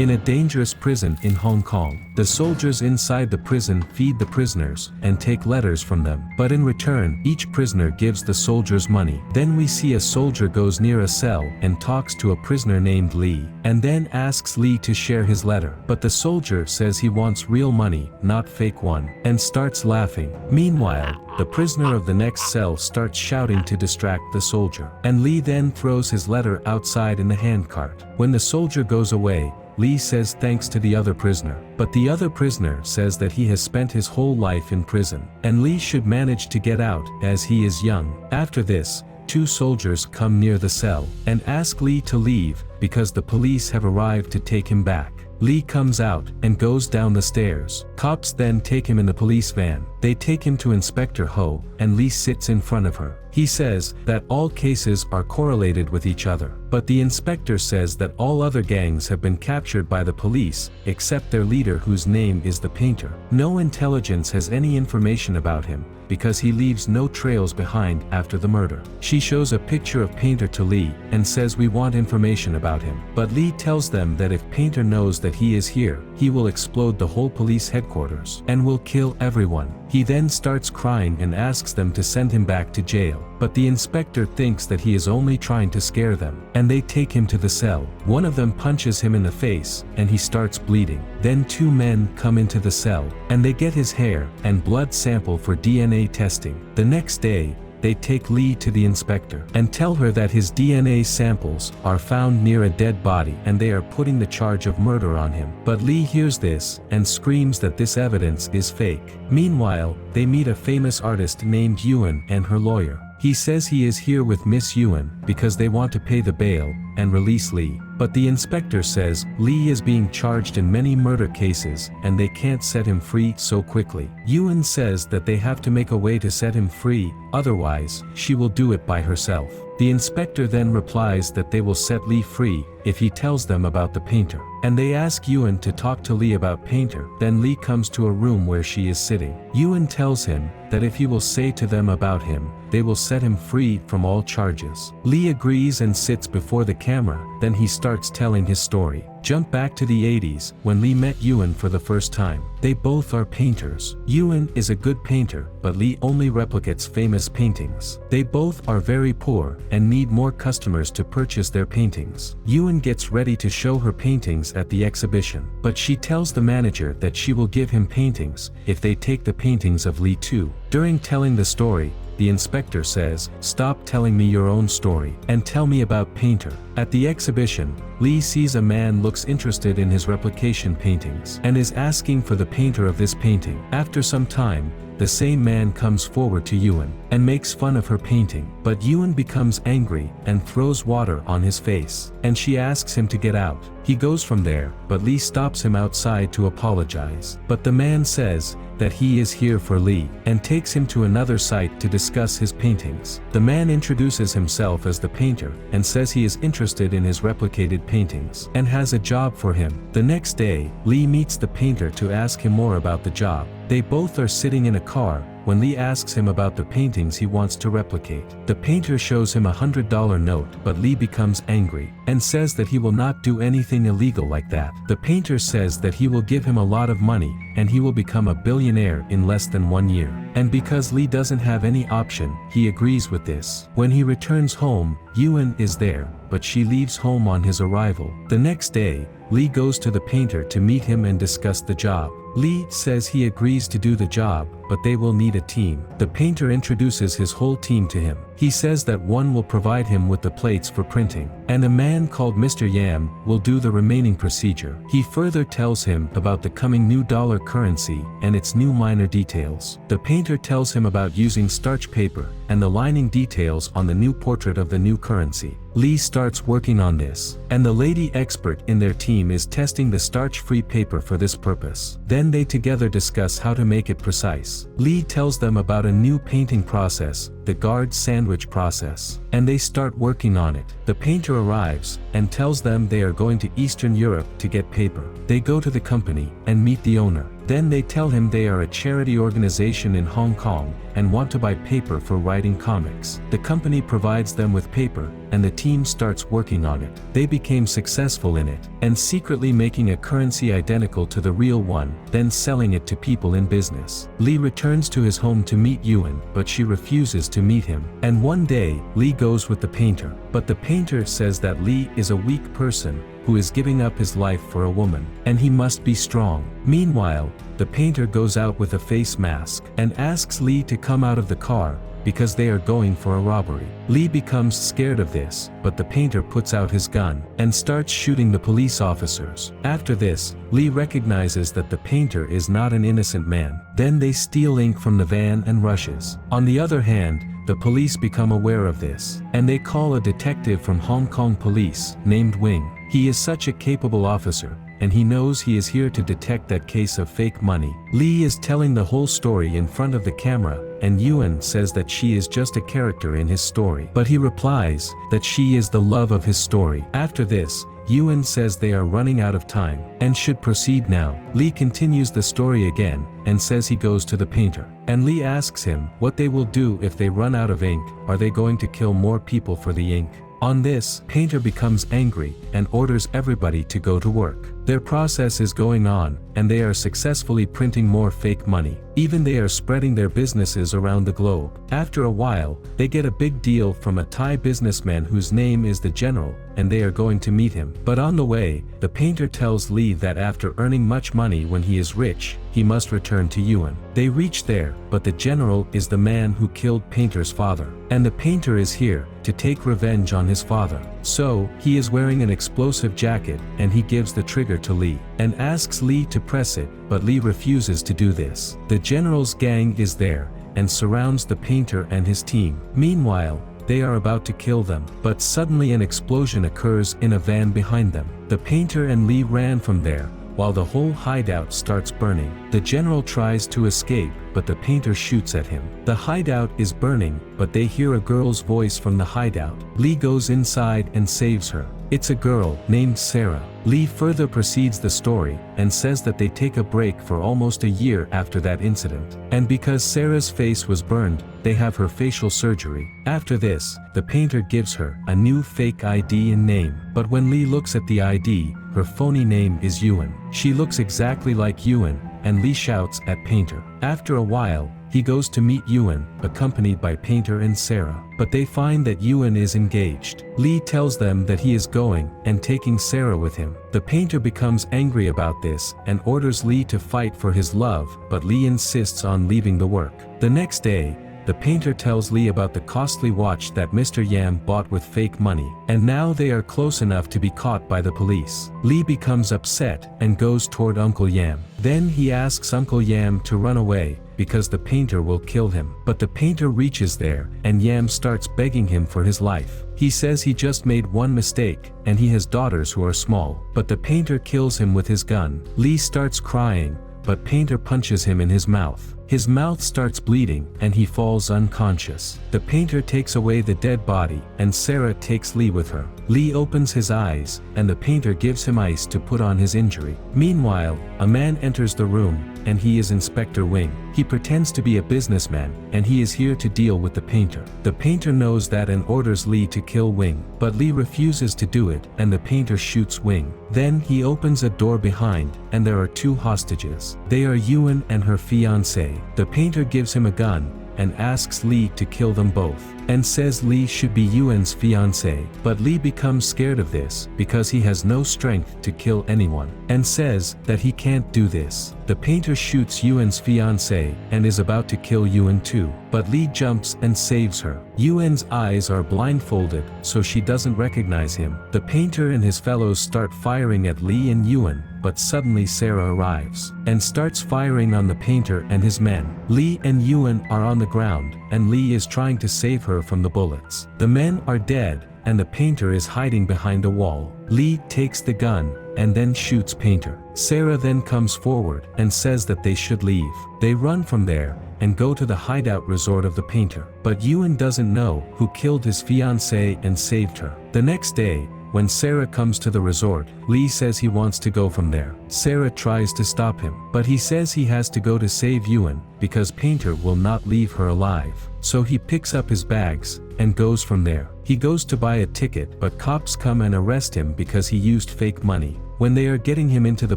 in a dangerous prison in Hong Kong. The soldiers inside the prison feed the prisoners and take letters from them, but in return, each prisoner gives the soldiers money. Then we see a soldier goes near a cell and talks to a prisoner named Lee, and then asks Lee to share his letter. But the soldier says he wants real money, not fake one, and starts laughing. Meanwhile, the prisoner of the next cell starts shouting to distract the soldier, and Lee then throws his letter outside in the handcart. When the soldier goes away, Lee says thanks to the other prisoner, but the other prisoner says that he has spent his whole life in prison, and Lee should manage to get out as he is young. After this, two soldiers come near the cell and ask Lee to leave because the police have arrived to take him back. Lee comes out and goes down the stairs. Cops then take him in the police van. They take him to Inspector Ho, and Lee sits in front of her. He says that all cases are correlated with each other, but the inspector says that all other gangs have been captured by the police, except their leader whose name is the Painter. No intelligence has any information about him, because he leaves no trails behind after the murder. She shows a picture of Painter to Lee, and says we want information about him. But Lee tells them that if Painter knows that he is here, he will explode the whole police headquarters, and will kill everyone. He then starts crying and asks them to send him back to jail, but the inspector thinks that he is only trying to scare them, and they take him to the cell. One of them punches him in the face, and he starts bleeding. Then two men come into the cell, and they get his hair and blood sample for DNA testing. The next day, they take Lee to the inspector and tell her that his DNA samples are found near a dead body and they are putting the charge of murder on him. But Lee hears this and screams that this evidence is fake. Meanwhile, they meet a famous artist named Yuan and her lawyer. He says he is here with Miss Yuan because they want to pay the bail and release Lee. But the inspector says Lee is being charged in many murder cases and they can't set him free so quickly. Yuan says that they have to make a way to set him free, otherwise, she will do it by herself. The inspector then replies that they will set Lee free if he tells them about the Painter. And they ask Yuan to talk to Lee about Painter. Then Lee comes to a room where she is sitting. Yuan tells him that if he will say to them about him, they will set him free from all charges. Lee agrees and sits before the camera, then he starts telling his story. Jump back to the 80s, when Lee met Yuan for the first time. They both are painters. Yuan is a good painter, but Lee only replicates famous paintings. They both are very poor, and need more customers to purchase their paintings. Yuan gets ready to show her paintings at the exhibition, but she tells the manager that she will give him paintings, if they take the paintings of Lee too. During telling the story, the inspector says, "Stop telling me your own story, and tell me about Painter." At the exhibition, Lee sees a man looks interested in his replication paintings, and is asking for the painter of this painting. After some time, the same man comes forward to Yuan, and makes fun of her painting, but Yuan becomes angry, and throws water on his face, and she asks him to get out. He goes from there, but Lee stops him outside to apologize. But the man says that he is here for Lee, and takes him to another site to discuss his paintings. The man introduces himself as the painter, and says he is interested in his replicated paintings, and has a job for him. The next day, Lee meets the painter to ask him more about the job. They both are sitting in a car, when Lee asks him about the paintings he wants to replicate. The painter shows him a $100 note, but Lee becomes angry, and says that he will not do anything illegal like that. The painter says that he will give him a lot of money, and he will become a billionaire in less than 1 year. And because Lee doesn't have any option, he agrees with this. When he returns home, Yuan is there, but she leaves home on his arrival. The next day, Lee goes to the painter to meet him and discuss the job. Lee says he agrees to do the job, but they will need a team. The painter introduces his whole team to him. He says that one will provide him with the plates for printing, and a man called Mr. Yam will do the remaining procedure. He further tells him about the coming new dollar currency and its new minor details. The painter tells him about using starch paper and the lining details on the new portrait of the new currency. Lee starts working on this, and the lady expert in their team is testing the starch-free paper for this purpose. Then they together discuss how to make it precise. Lee tells them about a new painting process, the guard sandwich process, and they start working on it. The painter arrives, and tells them they are going to Eastern Europe to get paper. They go to the company, and meet the owner. Then they tell him they are a charity organization in Hong Kong, and want to buy paper for writing comics. The company provides them with paper, and the team starts working on it. They became successful in it, and secretly making a currency identical to the real one, then selling it to people in business. Lee returns to his home to meet Yuan, but she refuses to meet him. And one day, Lee goes with the painter. But the painter says that Lee is a weak person, who is giving up his life for a woman, and he must be strong. Meanwhile, the painter goes out with a face mask, and asks Lee to come out of the car, because they are going for a robbery. Lee becomes scared of this, but the painter puts out his gun, and starts shooting the police officers. After this, Lee recognizes that the painter is not an innocent man. Then they steal ink from the van and rushes. On the other hand, the police become aware of this, and they call a detective from Hong Kong police, named Wing. He is such a capable officer, and he knows he is here to detect that case of fake money. Lee is telling the whole story in front of the camera, and Yuan says that she is just a character in his story. But he replies that she is the love of his story. After this, Yuan says they are running out of time, and should proceed now. Lee continues the story again, and says he goes to the painter. And Lee asks him what they will do if they run out of ink. Are they going to kill more people for the ink? On this, painter becomes angry, and orders everybody to go to work. Their process is going on, and they are successfully printing more fake money. Even they are spreading their businesses around the globe. After a while, they get a big deal from a Thai businessman whose name is the General, and they are going to meet him. But on the way, the painter tells Lee that after earning much money when he is rich, he must return to Yuan. They reach there, but the General is the man who killed painter's father. And the painter is here to take revenge on his father. So, he is wearing an explosive jacket, and he gives the trigger to Lee, and asks Lee to press it, but Lee refuses to do this. The General's gang is there, and surrounds the painter and his team. Meanwhile, they are about to kill them, but suddenly an explosion occurs in a van behind them. The painter and Lee ran from there, while the whole hideout starts burning. The General tries to escape, but the painter shoots at him. The hideout is burning, but they hear a girl's voice from the hideout. Lee goes inside and saves her. It's a girl named Sarah. Lee further proceeds the story, and says that they take a break for almost a year after that incident. And because Sarah's face was burned, they have her facial surgery. After this, the painter gives her a new fake ID and name. But when Lee looks at the ID, her phony name is Yuan. She looks exactly like Yuan, and Lee shouts at painter. After a while, he goes to meet Yuan, accompanied by painter and Sarah. But they find that Yuan is engaged. Lee tells them that he is going, and taking Sarah with him. The painter becomes angry about this, and orders Lee to fight for his love, but Lee insists on leaving the work. The next day, the painter tells Lee about the costly watch that Mr. Yam bought with fake money, and now they are close enough to be caught by the police. Lee becomes upset, and goes toward Uncle Yam. Then he asks Uncle Yam to run away, because the painter will kill him. But the painter reaches there, and Yam starts begging him for his life. He says he just made one mistake, and he has daughters who are small. But the painter kills him with his gun. Lee starts crying, but painter punches him in his mouth. His mouth starts bleeding, and he falls unconscious. The painter takes away the dead body, and Sarah takes Lee with her. Lee opens his eyes, and the painter gives him ice to put on his injury. Meanwhile, a man enters the room, and he is Inspector Wing. He pretends to be a businessman, and he is here to deal with the painter. The painter knows that and orders Lee to kill Wing, but Lee refuses to do it, and the painter shoots Wing. Then he opens a door behind, and there are two hostages. They are Yuan and her fiancé. The painter gives him a gun, and asks Lee to kill them both, and says Lee should be Yuan's fiancé. But Lee becomes scared of this, because he has no strength to kill anyone, and says that he can't do this. The painter shoots Yuan's fiancé, and is about to kill Yuan too, but Lee jumps and saves her. Yuan's eyes are blindfolded, so she doesn't recognize him. The painter and his fellows start firing at Lee and Yuan, but suddenly Sarah arrives, and starts firing on the painter and his men. Lee and Yuan are on the ground, and Lee is trying to save her from the bullets. The men are dead, and the painter is hiding behind a wall. Lee takes the gun, and then shoots painter. Sarah then comes forward, and says that they should leave. They run from there, and go to the hideout resort of the painter. But Yuan doesn't know who killed his fiancée and saved her. The next day, When Sarah comes to the resort, Lee says he wants to go from there. Sarah tries to stop him, but he says he has to go to save Ewan, because Painter will not leave her alive. So he picks up his bags and goes from there. He goes to buy a ticket, but cops come and arrest him because he used fake money. When they are getting him into the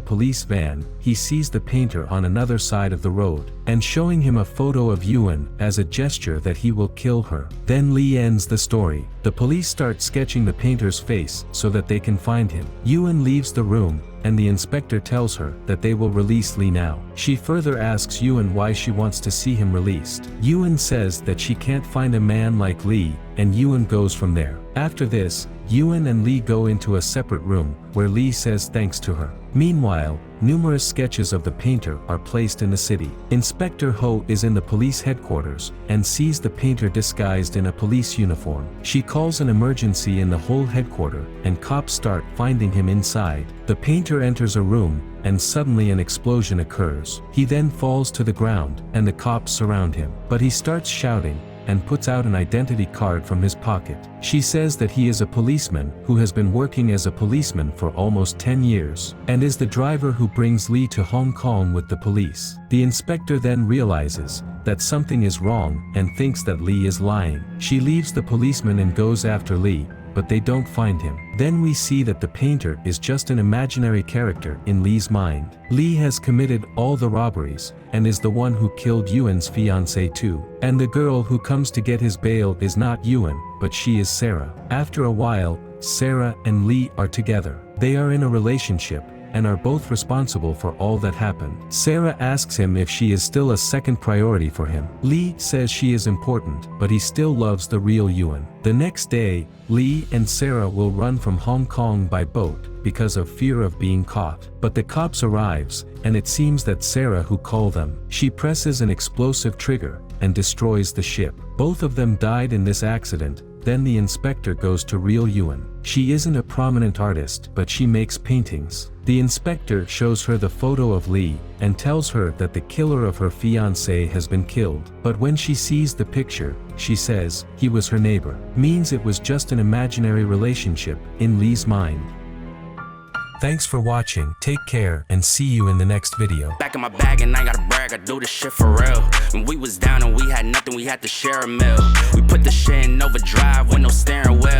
police van, he sees the painter on another side of the road, and showing him a photo of Ewan as a gesture that he will kill her. Then Lee ends the story. The police start sketching the painter's face so that they can find him. Ewan leaves the room, and the inspector tells her that they will release Lee now. She further asks Ewan why she wants to see him released. Ewan says that she can't find a man like Lee, and Ewan goes from there. After this, Ewan and Lee go into a separate room, where Lee says thanks to her. Meanwhile, numerous sketches of the painter are placed in the city. Inspector Ho is in the police headquarters, and sees the painter disguised in a police uniform. She calls an emergency in the whole headquarters, and cops start finding him inside. The painter enters a room, and suddenly an explosion occurs. He then falls to the ground, and the cops surround him. But he starts shouting, and puts out an identity card from his pocket. She says that he is a policeman who has been working as a policeman for almost 10 years, and is the driver who brings Lee to Hong Kong with the police. The inspector then realizes that something is wrong and thinks that Lee is lying. She leaves the policeman and goes after Lee, but they don't find him. Then we see that the painter is just an imaginary character in Lee's mind. Lee has committed all the robberies, and is the one who killed Ewan's fiancée too. And the girl who comes to get his bail is not Ewan, but she is Sarah. After a while, Sarah and Lee are together. They are in a relationship, and are both responsible for all that happened. Sarah asks him if she is still a second priority for him. Lee says she is important, but he still loves the real Ewan. The next day, Lee and Sarah will run from Hong Kong by boat because of fear of being caught. But the cops arrives, and it seems that Sarah who called them. She presses an explosive trigger and destroys the ship. Both of them died in this accident. Then the inspector goes to real Ewan. She isn't a prominent artist, but she makes paintings. The inspector shows her the photo of Lee, and tells her that the killer of her fiancé has been killed. But when she sees the picture, she says he was her neighbor. Means it was just an imaginary relationship in Lee's mind. Thanks for watching, take care, and see you in the next video. Back in my bag and I gotta brag, I do this shit for real. When we was down and we had nothing, we had to share a meal. We put the shit in overdrive with no steering wheel.